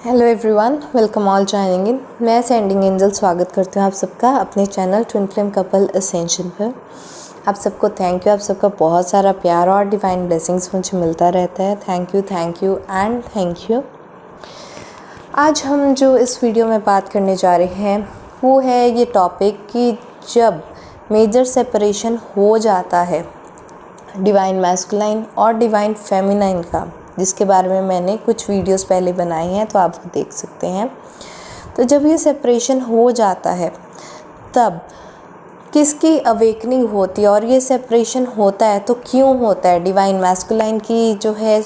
Hello everyone, welcome all joining in. मैं sending angel स्वागत करती हूँ आप सबका अपने channel twin flame couple ascension पर। आप सबको थैंक यू। आप सबका बहुत सारा प्यार और डिवाइन ब्लेसिंग्स मुझे मिलता रहता है। Thank you and thank you. आज हम जो इस वीडियो में बात करने जा रहे हैं वो है ये टॉपिक कि जब मेजर सेपरेशन हो जाता है डिवाइन मैस्कुलाइन और डिवाइन फेमिनाइन का, जिसके बारे में मैंने कुछ वीडियोस पहले बनाई हैं, तो आप देख सकते हैं। तो जब ये सेपरेशन हो जाता है तब किसकी अवेकनिंग होती है और ये सेपरेशन होता है तो क्यों होता है। डिवाइन मैस्कुलाइन की जो है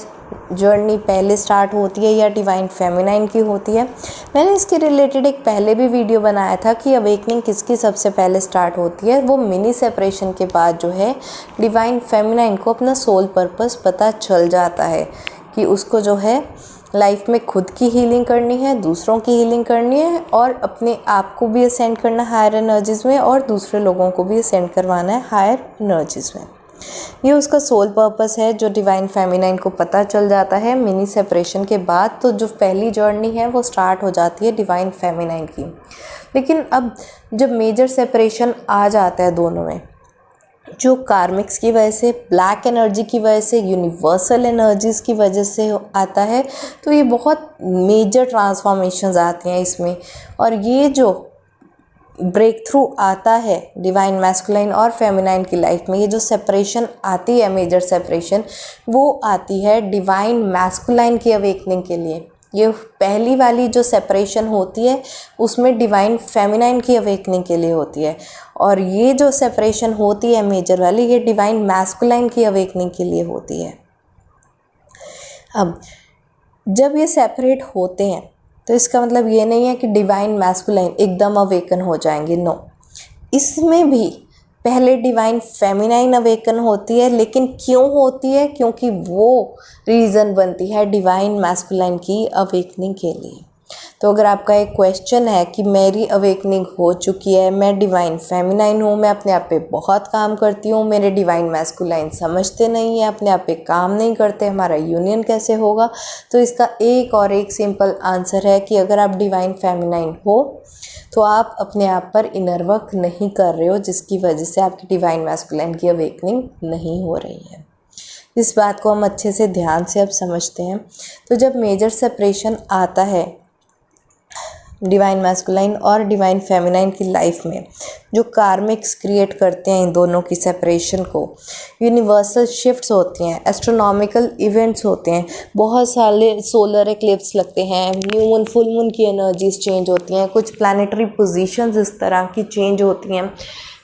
जर्नी पहले स्टार्ट होती है या डिवाइन फेमिनाइन की होती है। मैंने इसके रिलेटेड एक पहले भी वीडियो बनाया था कि अवेकनिंग किसकी सबसे पहले स्टार्ट होती है। वो मिनी सेपरेशन के बाद जो है डिवाइन फेमिनाइन को अपना सोल पर्पस पता चल जाता है कि उसको जो है लाइफ में खुद की हीलिंग करनी है, दूसरों की हीलिंग करनी है और अपने आप को भी असेंड करना है हायर एनर्जीज़ में और दूसरे लोगों को भी असेंड करवाना है हायर एनर्जीज़ में। ये उसका सोल पर्पस है जो डिवाइन फेमिनाइन को पता चल जाता है मिनी सेपरेशन के बाद। तो जो पहली जर्नी है वो स्टार्ट हो जाती है डिवाइन फेमिनाइन की। लेकिन अब जब मेजर सेपरेशन आ जाता है दोनों में, जो कार्मिक्स की वजह से, ब्लैक एनर्जी की वजह से, यूनिवर्सल एनर्जीज़ की वजह से आता है, तो ये बहुत मेजर ट्रांसफॉर्मेशंस आती हैं इसमें। और ये जो ब्रेक थ्रू आता है डिवाइन मैस्कुलाइन और फेमिनाइन की लाइफ में, ये जो सेपरेशन आती है मेजर सेपरेशन, वो आती है डिवाइन मैस्कुलाइन की अवेकनिंग के लिए। ये पहली वाली जो सेपरेशन होती है उसमें डिवाइन फेमिनाइन की अवेकनिंग के लिए होती है, और ये जो सेपरेशन होती है मेजर वाली, ये डिवाइन मैस्कुलाइन की अवेकनिंग के लिए होती है। अब जब ये सेपरेट होते हैं तो इसका मतलब ये नहीं है कि डिवाइन मैस्कुलाइन एकदम अवेकन हो जाएंगे, नो। इसमें भी पहले डिवाइन फेमिनाइन अवेकन होती है, लेकिन क्यों होती है? क्योंकि वो रीज़न बनती है डिवाइन मैस्कुलाइन की अवेकनिंग के लिए। तो अगर आपका एक क्वेश्चन है कि मेरी अवेकनिंग हो चुकी है, मैं डिवाइन फेमिनाइन हूँ, मैं अपने आप पे बहुत काम करती हूँ, मेरे डिवाइन मैस्कुलाइन समझते नहीं है, अपने आप पे काम नहीं करते, हमारा यूनियन कैसे होगा? तो इसका एक सिंपल आंसर है कि अगर आप डिवाइन फेमिनाइन हो तो आप अपने आप पर इनर वर्क नहीं कर रहे हो, जिसकी वजह से आपकी डिवाइन मैस्कुलाइन की अवेकनिंग नहीं हो रही है। इस बात को हम अच्छे से ध्यान से अब समझते हैं। तो जब मेजर सेपरेशन आता है डिवाइन मैस्कुलाइन और डिवाइन फेमिनाइन की लाइफ में, जो कार्मिक्स क्रिएट करते हैं इन दोनों की सेपरेशन को, यूनिवर्सल शिफ्ट्स होती हैं, एस्ट्रोनॉमिकल इवेंट्स होते हैं, बहुत सारे सोलर एक्लिप्स लगते हैं, न्यू मून, फुल मून की एनर्जीज चेंज होती हैं, कुछ प्लानिटरी पोजीशंस इस तरह की चेंज होती हैं,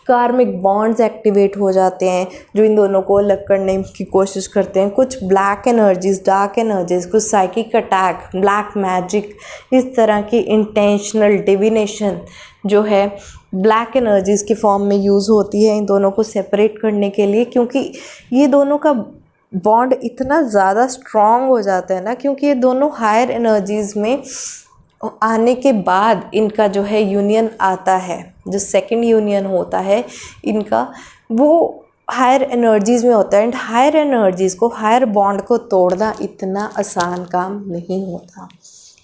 कार्मिक बॉन्ड्स एक्टिवेट हो जाते हैं जो इन दोनों को अलग करने की कोशिश करते हैं, कुछ ब्लैक एनर्जीज़, डार्क एनर्जीज़, कुछ साइकिक अटैक, ब्लैक मैजिक, इस तरह की इंटेंशनल डिविनेशन जो है ब्लैक एनर्जीज़ की फॉर्म में यूज़ होती है इन दोनों को सेपरेट करने के लिए। क्योंकि ये दोनों का बॉन्ड इतना ज़्यादा स्ट्रॉन्ग हो जाता है ना, क्योंकि ये दोनों हायर एनर्जीज़ में आने के बाद इनका जो है यूनियन आता है, जो सेकंड यूनियन होता है इनका, वो हायर एनर्जीज़ में होता है। एंड हायर एनर्जीज़ को, हायर बॉन्ड को तोड़ना इतना आसान काम नहीं होता।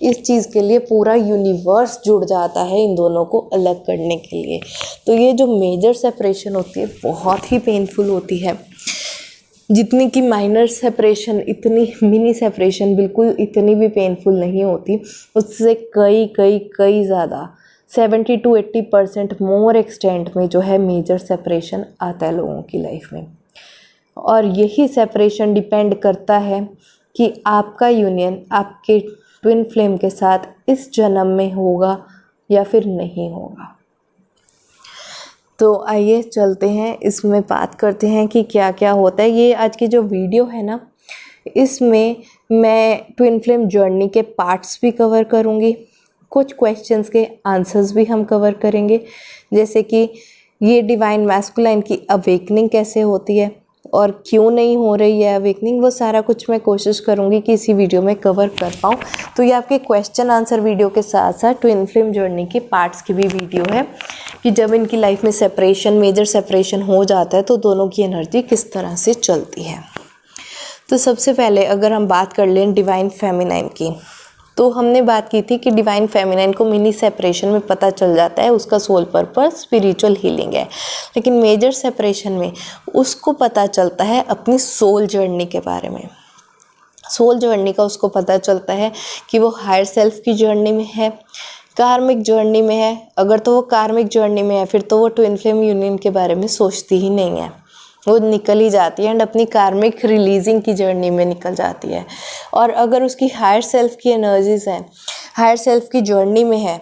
इस चीज़ के लिए पूरा यूनिवर्स जुड़ जाता है इन दोनों को अलग करने के लिए। तो ये जो मेजर सेपरेशन होती है बहुत ही पेनफुल होती है। जितनी कि माइनर सेपरेशन, इतनी मिनी सेपरेशन बिल्कुल इतनी भी पेनफुल नहीं होती, उससे कई ज़्यादा 70 to 80% मोर एक्सटेंट में जो है मेजर सेपरेशन आता है लोगों की लाइफ में। और यही सेपरेशन डिपेंड करता है कि आपका यूनियन आपके ट्विन फ्लेम के साथ इस जन्म में होगा या फिर नहीं होगा। तो आइए चलते हैं, इसमें बात करते हैं कि क्या क्या होता है। ये आज की जो वीडियो है ना, इसमें मैं ट्विन फ्लेम जर्नी के पार्ट्स भी कवर करूँगी, कुछ क्वेश्चंस के आंसर्स भी हम कवर करेंगे, जैसे कि ये डिवाइन मैस्कुलाइन की अवेकनिंग कैसे होती है और क्यों नहीं हो रही है अवेकनिंग, वो सारा कुछ मैं कोशिश करूँगी कि इसी वीडियो में कवर कर पाऊँ। तो ये आपके क्वेश्चन आंसर वीडियो के साथ साथ ट्विन फ्लेम जर्नी के पार्ट्स की भी वीडियो है कि जब इनकी लाइफ में सेपरेशन, मेजर सेपरेशन हो जाता है तो दोनों की एनर्जी किस तरह से चलती है। तो सबसे पहले अगर हम बात कर लें डिवाइन फेमिनाइन की, तो हमने बात की थी कि डिवाइन फेमिनाइन को मिनी सेपरेशन में पता चल जाता है उसका सोल पर्पस स्पिरिचुअल हीलिंग है, लेकिन मेजर सेपरेशन में उसको पता चलता है अपनी सोल जर्नी के बारे में। सोल जर्नी का उसको पता चलता है कि वो हायर सेल्फ की जर्नी में है, कार्मिक जर्नी में है। अगर तो वो कार्मिक जर्नी में है फिर तो वो ट्विन फ्लेम यूनियन के बारे में सोचती ही नहीं है, वो निकल ही जाती है एंड अपनी कार्मिक रिलीजिंग की जर्नी में निकल जाती है। और अगर उसकी हायर सेल्फ की एनर्जीज हैं, हायर सेल्फ की जर्नी में है,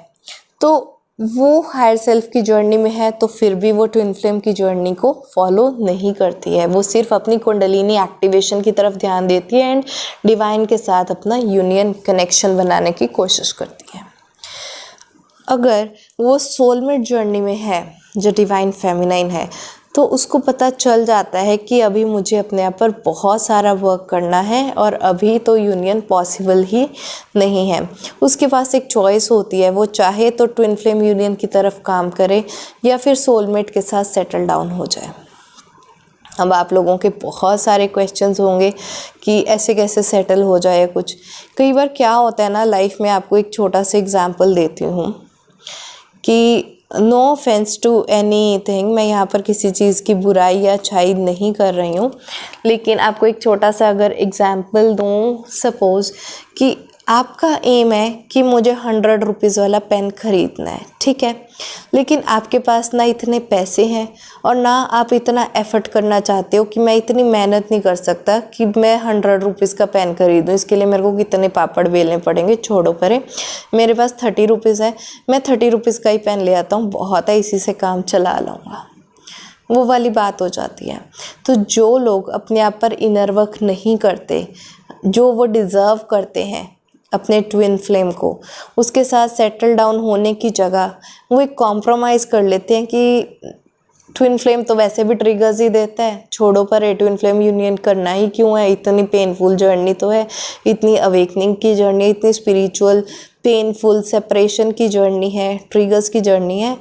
तो वो हायर सेल्फ की जर्नी में है तो फिर भी वो ट्विन फ्लेम की जर्नी को फॉलो नहीं करती है। वो सिर्फ अपनी कुंडलिनी एक्टिवेशन की तरफ ध्यान देती है एंड डिवाइन के साथ अपना यूनियन कनेक्शन बनाने की कोशिश करती है। अगर वो सोलमेट जर्नी में है जो डिवाइन फेमिनाइन है, तो उसको पता चल जाता है कि अभी मुझे अपने आप पर बहुत सारा वर्क करना है और अभी तो यूनियन पॉसिबल ही नहीं है। उसके पास एक चॉइस होती है, वो चाहे तो ट्विन फ्लेम यूनियन की तरफ काम करे या फिर सोलमेट के साथ सेटल डाउन हो जाए। अब आप लोगों के बहुत सारे क्वेश्चंस होंगे कि ऐसे कैसे सेटल हो जाए कुछ। कई बार क्या होता है ना लाइफ में, आपको एक छोटा सा एग्जाम्पल देती हूँ कि नो ऑफेंस टू एनीथिंग, मैं यहाँ पर किसी चीज़ की बुराई या अच्छाई नहीं कर रही हूँ, लेकिन आपको एक छोटा सा अगर एग्जाम्पल दूँ, सपोज़ कि आपका एम है कि मुझे 100 रुपीज़ वाला पेन ख़रीदना है, ठीक है, लेकिन आपके पास ना इतने पैसे हैं और ना आप इतना एफ़र्ट करना चाहते हो कि मैं इतनी मेहनत नहीं कर सकता कि मैं 100 रुपीज़ का पेन ख़रीदूँ, इसके लिए मेरे को कितने पापड़ बेलने पड़ेंगे, छोड़ो परे, मेरे पास 30 रुपीज़ है, मैं 30 रुपीज़ का ही पेन ले आता हूँ, बहुत है, इसी से काम चला लूँगा। वो वाली बात हो जाती है। तो जो लोग अपने आप पर इनर वर्क नहीं करते, जो वो डिज़र्व करते हैं अपने ट्विन फ्लेम को, उसके साथ सेटल डाउन होने की जगह वो एक कॉम्प्रोमाइज़ कर लेते हैं कि ट्विन फ्लेम तो वैसे भी ट्रिगर्स ही देता है, छोड़ो पर ट्विन फ्लेम यूनियन करना ही क्यों है, इतनी पेनफुल जर्नी तो है, इतनी अवेकनिंग की जर्नी, इतनी स्पिरिचुअल पेनफुल सेपरेशन की जर्नी है, ट्रिगर्स की जर्नी है,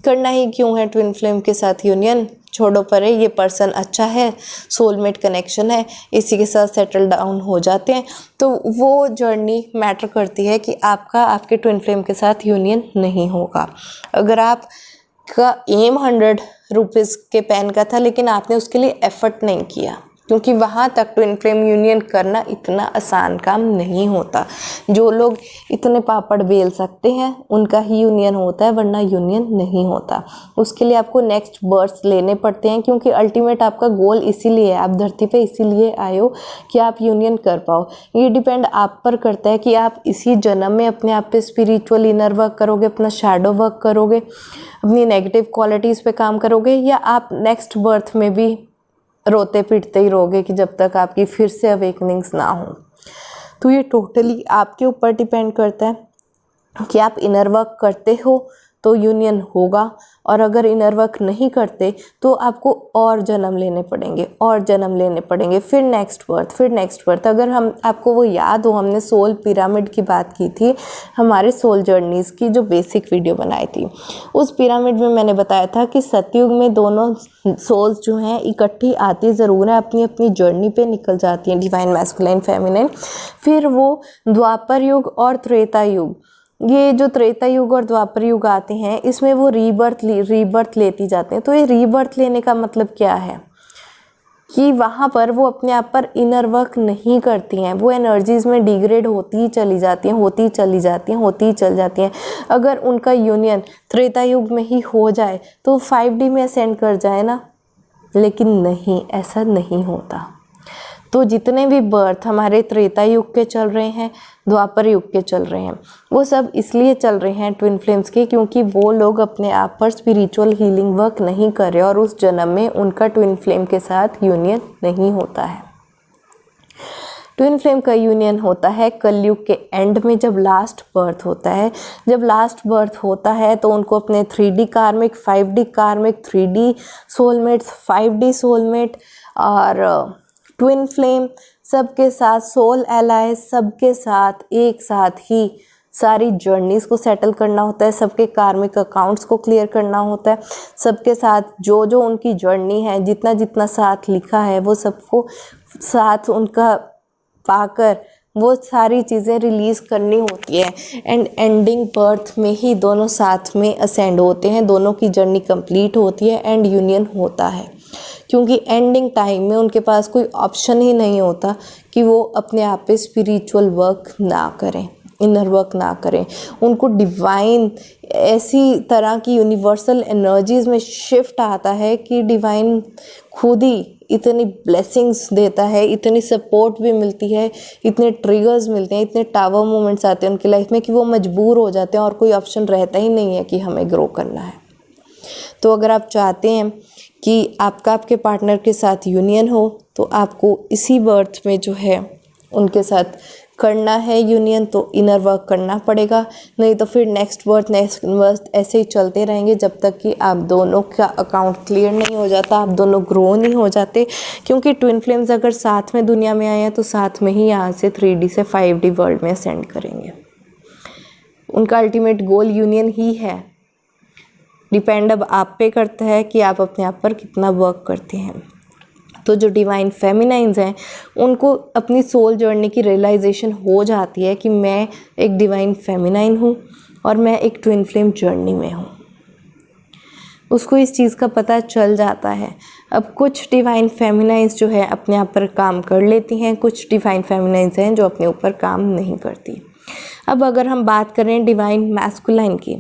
करना ही क्यों है ट्विन फ्लेम के साथ यूनियन, छोड़ो परे, ये पर्सन अच्छा है, सोलमेट कनेक्शन है, इसी के साथ सेटल डाउन हो जाते हैं। तो वो जर्नी मैटर करती है कि आपका आपके ट्विन फ्लेम के साथ यूनियन नहीं होगा। अगर आप का एम 100 रुपीज़ के पेन का था लेकिन आपने उसके लिए एफ़र्ट नहीं किया, क्योंकि वहाँ तक ट्विन फ्लेम यूनियन करना इतना आसान काम नहीं होता। जो लोग इतने पापड़ बेल सकते हैं उनका ही यूनियन होता है, वरना यूनियन नहीं होता। उसके लिए आपको नेक्स्ट बर्थ्स लेने पड़ते हैं, क्योंकि अल्टीमेट आपका गोल इसीलिए है, आप धरती पे इसीलिए आए हो कि आप यूनियन कर पाओ। ये डिपेंड आप पर करता है कि आप इसी जन्म में अपने आप पे स्पिरिचुअल इनर वर्क करोगे, अपना शैडो वर्क करोगे, अपनी नेगेटिव क्वालिटीज़ पे काम करोगे, या आप नेक्स्ट बर्थ में भी रोते पीटते ही रहोगे कि जब तक आपकी फिर से अवेकनिंग्स ना हो। तो ये टोटली आपके ऊपर डिपेंड करता है कि आप इनर वर्क करते हो तो यूनियन होगा, और अगर इनर वर्क नहीं करते तो आपको और जन्म लेने पड़ेंगे, और जन्म लेने पड़ेंगे, फिर नेक्स्ट बर्थ, फिर नेक्स्ट बर्थ। अगर हम आपको वो याद हो, हमने सोल पिरामिड की बात की थी, हमारे सोल जर्नीज़ की जो बेसिक वीडियो बनाई थी, उस पिरामिड में मैंने बताया था कि सतयुग में दोनों सोल्स जो हैं इकट्ठी आती ज़रूर है, अपनी अपनी जर्नी पे निकल जाती हैं, डिवाइन मैस्कुलाइन फेमिनाइन। फिर वो द्वापर युग और त्रेता युग, ये जो त्रेता युग और द्वापर युग आते हैं, इसमें वो रीबर्थ लेती जाते हैं। तो ये रीबर्थ लेने का मतलब क्या है कि वहाँ पर वो अपने आप पर इनर वर्क नहीं करती हैं, वो एनर्जीज़ में डिग्रेड होती ही चली जाती हैं, होती ही चली जाती हैं, होती ही चल जाती हैं। अगर उनका यूनियन त्रेता युग में ही हो जाए तो 5D में असेंड कर जाए ना, लेकिन नहीं, ऐसा नहीं होता। तो जितने भी बर्थ हमारे त्रेता युग के चल रहे हैं, द्वापर युग के चल रहे हैं, वो सब इसलिए चल रहे हैं ट्विन फ्लेम्स के, क्योंकि वो लोग अपने आप पर स्पिरिचुअल हीलिंग वर्क नहीं कर रहे और उस जन्म में उनका ट्विन फ्लेम के साथ यूनियन नहीं होता है। ट्विन फ्लेम का यूनियन होता है कलयुग के एंड में, जब लास्ट बर्थ होता है। जब लास्ट बर्थ होता है तो उनको अपने 3D कार्मिक, 5D कार्मिक, 3D सोलमेट्स, 5D सोलमेट और ट्विन फ्लेम सबके साथ, सोल एलाइज सबके साथ एक साथ ही सारी जर्नीज़ को सेटल करना होता है, सबके कार्मिक अकाउंट्स को क्लियर करना होता है, सबके साथ जो जो उनकी जर्नी है, जितना जितना साथ लिखा है वो सबको साथ उनका पाकर वो सारी चीज़ें रिलीज़ करनी होती है। एंड एंडिंग बर्थ में ही दोनों साथ में असेंड होते हैं, दोनों की जर्नी कंप्लीट होती है एंड यूनियन होता है। क्योंकि एंडिंग टाइम में उनके पास कोई ऑप्शन ही नहीं होता कि वो अपने आप पे स्पिरिचुअल वर्क ना करें, इनर वर्क ना करें। उनको डिवाइन ऐसी तरह की यूनिवर्सल एनर्जीज़ में शिफ्ट आता है कि डिवाइन खुद ही इतनी ब्लेसिंग्स देता है, इतनी सपोर्ट भी मिलती है, इतने ट्रिगर्स मिलते हैं, इतने टावर मोमेंट्स आते हैं उनकी लाइफ में कि वो मजबूर हो जाते हैं और कोई ऑप्शन रहता ही नहीं है कि हमें ग्रो करना है। तो अगर आप चाहते हैं कि आपका आपके पार्टनर के साथ यूनियन हो तो आपको इसी बर्थ में जो है उनके साथ करना है यूनियन, तो इनर वर्क करना पड़ेगा। नहीं तो फिर नेक्स्ट बर्थ ऐसे ही चलते रहेंगे जब तक कि आप दोनों का अकाउंट क्लियर नहीं हो जाता, आप दोनों ग्रो नहीं हो जाते। क्योंकि ट्विन फ्लेम्स अगर साथ में दुनिया में आए हैं तो साथ में ही यहाँ से 3D से 5D वर्ल्ड में असेंड करेंगे। उनका अल्टीमेट गोल यूनियन ही है। डिपेंड अब आप पे करता है कि आप अपने आप पर कितना वर्क करते हैं। तो जो डिवाइन फेमिनाइंस हैं उनको अपनी सोल जर्नी की रियलाइजेशन हो जाती है कि मैं एक डिवाइन फेमिनाइन हूँ और मैं एक ट्विन फ्लेम जर्नी में हूँ। उसको इस चीज़ का पता चल जाता है। अब कुछ डिवाइन फेमिनाइंस जो है अपने आप पर काम कर लेती हैं, कुछ डिवाइन फेमिनाइंस हैं जो अपने ऊपर काम नहीं करती। अब अगर हम बात करें डिवाइन मैस्कुलाइन की,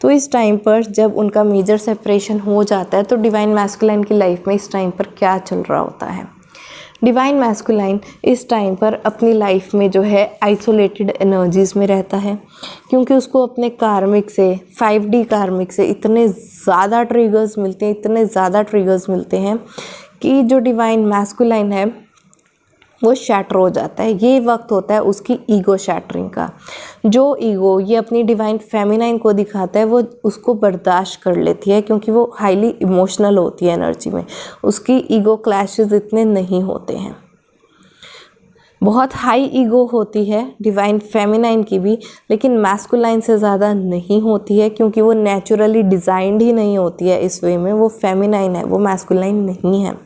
तो इस टाइम पर जब उनका मेजर सेपरेशन हो जाता है तो डिवाइन मैस्कुलाइन की लाइफ में इस टाइम पर क्या चल रहा होता है। डिवाइन मैस्कुलाइन इस टाइम पर अपनी लाइफ में जो है आइसोलेटेड एनर्जीज़ में रहता है, क्योंकि उसको अपने कार्मिक से 5D कार्मिक से इतने ज़्यादा ट्रिगर्स मिलते हैं कि जो डिवाइन मैस्कुलाइन है वो शैटर हो जाता है। ये वक्त होता है उसकी ईगो शैटरिंग का। जो ईगो ये अपनी डिवाइन फेमिनाइन को दिखाता है वो उसको बर्दाश्त कर लेती है, क्योंकि वो हाईली इमोशनल होती है एनर्जी में। उसकी ईगो क्लैशेस इतने नहीं होते हैं। बहुत हाई ईगो होती है डिवाइन फेमिनाइन की भी, लेकिन मैस्कुलाइन से ज़्यादा नहीं होती है, क्योंकि वो नेचुरली डिज़ाइंड ही नहीं होती है इस वे में। वो फेमिनाइन है, वो मैस्कुलाइन नहीं है।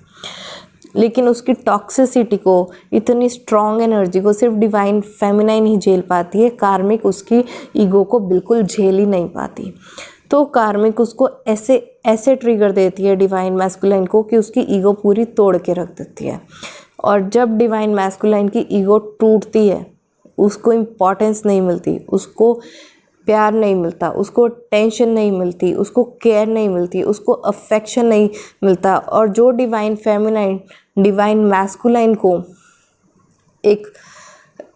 लेकिन उसकी टॉक्सिसिटी को, इतनी स्ट्रॉन्ग एनर्जी को सिर्फ डिवाइन फेमिनाइन ही झेल पाती है। कार्मिक उसकी ईगो को बिल्कुल झेल ही नहीं पाती। तो कार्मिक उसको ऐसे ट्रिगर देती है डिवाइन मैस्कुलाइन को कि उसकी ईगो पूरी तोड़ के रख देती है। और जब डिवाइन मैस्कुलाइन की ईगो टूटती है, उसको इम्पोर्टेंस नहीं मिलती, उसको प्यार नहीं मिलता, उसको टेंशन नहीं मिलती, उसको केयर नहीं मिलती, उसको अफेक्शन नहीं मिलता। और जो डिवाइन फेमिनाइन डिवाइन मैस्कुलाइन को एक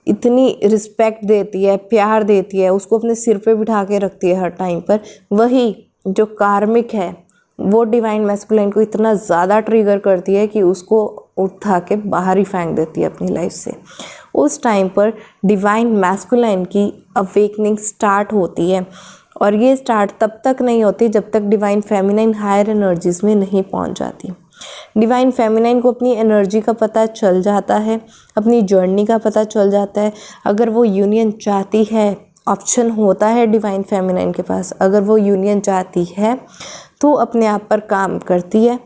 इतनी रिस्पेक्ट देती है, प्यार देती है, उसको अपने सिर पे बिठा के रखती है हर टाइम पर, वही जो कार्मिक है वो डिवाइन मैस्कुलाइन को इतना ज़्यादा ट्रिगर करती है कि उसको उठा के बाहर ही फेंक देती है अपनी लाइफ से। उस टाइम पर डिवाइन मैस्कुलाइन की अवेकनिंग स्टार्ट होती है, और ये स्टार्ट तब तक नहीं होती जब तक डिवाइन फेमिनाइन हायर एनर्जीज़ में नहीं पहुंच जाती। डिवाइन फेमिनाइन को अपनी एनर्जी का पता चल जाता है, अपनी जर्नी का पता चल जाता है। अगर वो यूनियन चाहती है, ऑप्शन होता है डिवाइन फेमिनाइन के पास, अगर वो यूनियन चाहती है तो अपने आप पर काम करती है।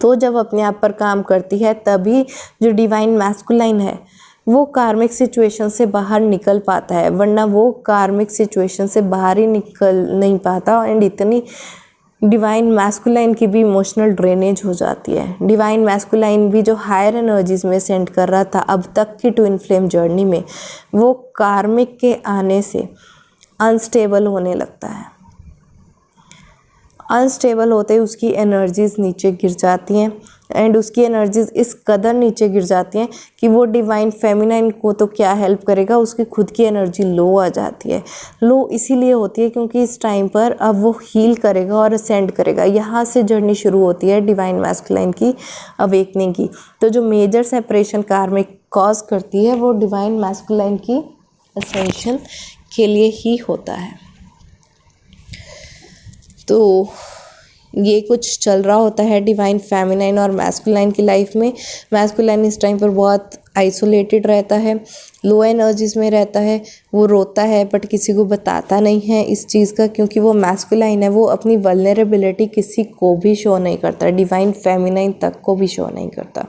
तो जब अपने आप पर काम करती है तभी जो डिवाइन मैस्कुलाइन है वो कार्मिक सिचुएशन से बाहर निकल पाता है, वरना वो कार्मिक सिचुएशन से बाहर ही निकल नहीं पाता। एंड इतनी डिवाइन मैस्कुलाइन की भी इमोशनल ड्रेनेज हो जाती है। डिवाइन मैस्कुलाइन भी जो हायर एनर्जीज में सेंड कर रहा था अब तक की ट्विन फ्लेम जर्नी में, वो कार्मिक के आने से अनस्टेबल होने लगता है। अनस्टेबल होते ही उसकी एनर्जीज़ नीचे गिर जाती हैं, एंड उसकी एनर्जीज़ इस कदर नीचे गिर जाती हैं कि वो डिवाइन फेमिनाइन को तो क्या हेल्प करेगा, उसकी खुद की एनर्जी लो आ जाती है। लो इसीलिए होती है क्योंकि इस टाइम पर अब वो हील करेगा और असेंड करेगा। यहाँ से जर्नी शुरू होती है डिवाइन मैस्कुलाइन की अवेकनिंग की। तो जो मेजर सेपरेशन कार्मिक कॉज करती है वो डिवाइन मैस्कुलाइन की असेंशन के लिए ही होता है। तो ये कुछ चल रहा होता है डिवाइन फेमिनाइन और मैस्कुलाइन की लाइफ में। मैस्कुलाइन इस टाइम पर बहुत आइसोलेटेड रहता है, लो एनर्जीज़ में रहता है, वो रोता है बट किसी को बताता नहीं है इस चीज़ का, क्योंकि वो मैस्कुलाइन है, वो अपनी वल्नरेबिलिटी किसी को भी शो नहीं करता, डिवाइन फेमिनाइन तक को भी शो नहीं करता।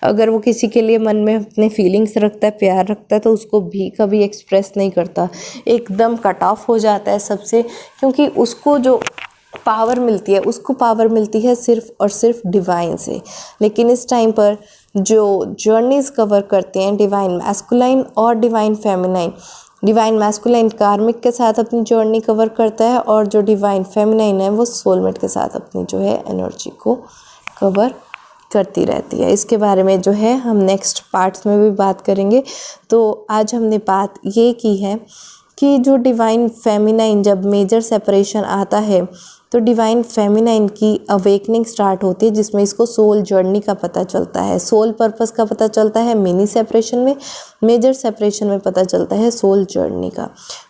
अगर वो किसी के लिए मन में अपने फीलिंग्स रखता है, प्यार रखता है, तो उसको भी कभी एक्सप्रेस नहीं करता, एकदम कट ऑफ हो जाता है सबसे, क्योंकि उसको जो पावर मिलती है, उसको पावर मिलती है सिर्फ और सिर्फ डिवाइन से। लेकिन इस टाइम पर जो जर्नीज़ कवर करते हैं डिवाइन मैस्कुलाइन और डिवाइन फेमिनाइन, डिवाइन मैस्कुलाइन कार्मिक के साथ अपनी जर्नी कवर करता है, और जो डिवाइन फेमिनाइन है वो सोलमेट के साथ अपनी जो है एनर्जी को कवर करती रहती है। इसके बारे में जो है हम नेक्स्ट पार्ट्स में भी बात करेंगे। तो आज हमने बात ये की है कि जो डिवाइन फेमिनाइन जब मेजर सेपरेशन आता है तो डिवाइन फेमिनाइन की अवेकनिंग स्टार्ट होती है, जिसमें इसको सोल जर्नी का पता चलता है, सोल पर्पस का पता चलता है मिनी सेपरेशन में, मेजर सेपरेशन में पता चलता है सोल जर्नी का।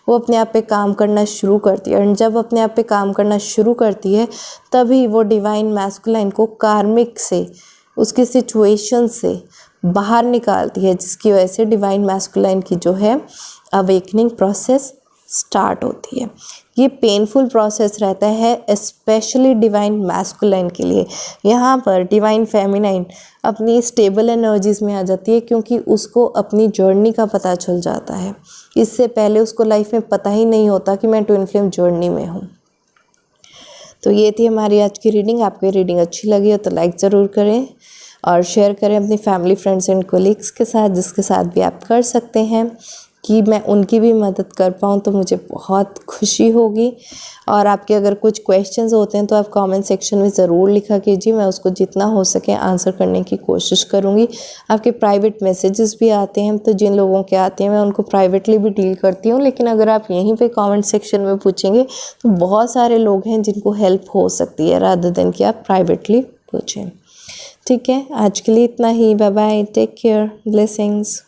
वो अपने आप पे काम करना शुरू करती है, और जब अपने आप पे काम करना शुरू करती है तभी वो डिवाइन मैस्कुलाइन को कार्मिक से, उसकी सिचुएशन से बाहर निकालती है, जिसकी वजह से डिवाइन मैस्कुलाइन की जो है अवेकनिंग प्रोसेस स्टार्ट होती है। ये पेनफुल प्रोसेस रहता है स्पेशली डिवाइन मैस्कुलाइन के लिए। यहाँ पर डिवाइन फेमिनाइन अपनी स्टेबल एनर्जीज़ में आ जाती है, क्योंकि उसको अपनी जर्नी का पता चल जाता है। इससे पहले उसको लाइफ में पता ही नहीं होता कि मैं ट्विन फ्लेम जर्नी में हूँ। तो ये थी हमारी आज की रीडिंग। आपको ये रीडिंग अच्छी लगी हो तो लाइक ज़रूर करें और शेयर करें अपनी फैमिली, फ्रेंड्स एंड कोलीग्स के साथ, जिसके साथ भी आप कर सकते हैं कि मैं उनकी भी मदद कर पाऊँ, तो मुझे बहुत खुशी होगी। और आपके अगर कुछ क्वेश्चंस होते हैं तो आप कमेंट सेक्शन में ज़रूर लिखा कीजिए, मैं उसको जितना हो सके आंसर करने की कोशिश करूँगी। आपके प्राइवेट मैसेजेस भी आते हैं, तो जिन लोगों के आते हैं मैं उनको प्राइवेटली भी डील करती हूँ, लेकिन अगर आप यहीं पे कमेंट सेक्शन में पूछेंगे तो बहुत सारे लोग हैं जिनको हेल्प हो सकती है, रादर देन कि आप प्राइवेटली पूछें। ठीक है, आज के लिए इतना ही। Bye bye, take care, blessings.